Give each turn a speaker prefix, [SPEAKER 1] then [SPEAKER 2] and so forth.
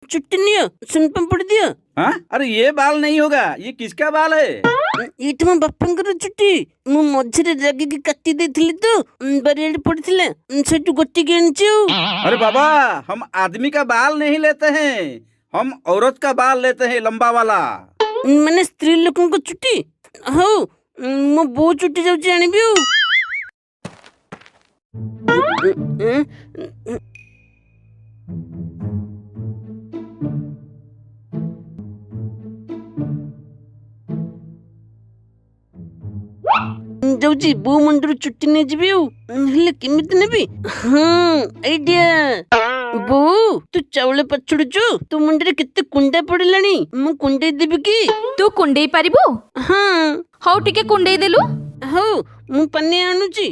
[SPEAKER 1] चुट्टी नियो सुन पड़ दियो।
[SPEAKER 2] हाँ अरे ये बाल नहीं होगा, ये किसका बाल है?
[SPEAKER 1] ये तुम बापांकर चुट्टी मु मझिरे रागिकी काटी देथिली तो बारियाडे पड़िथिले सेटु गोटिकी आनिछु।
[SPEAKER 2] अरे बाबा, हम आदमी का बाल नहीं लेते हैं, हम औरत का बाल लेते हैं, लंबा वाला।
[SPEAKER 1] माने स्त्री लोकों को चुट्टी हो मो बो चुट्टी जाउची आनिबी। जाउची बो मुंडर चुट्टी ने जीबी हेले केमिति नेबी। हां आइडिया बो तू चावल पछुडुचु तू मुंडरे केते कुंडा पड़िलानी मु कुंडे देबी की?
[SPEAKER 3] तू कुंडेई पारिबो?
[SPEAKER 1] हां
[SPEAKER 3] हौ टिके कुंडेई देलु।
[SPEAKER 1] हौ मु पन्नी आनुची।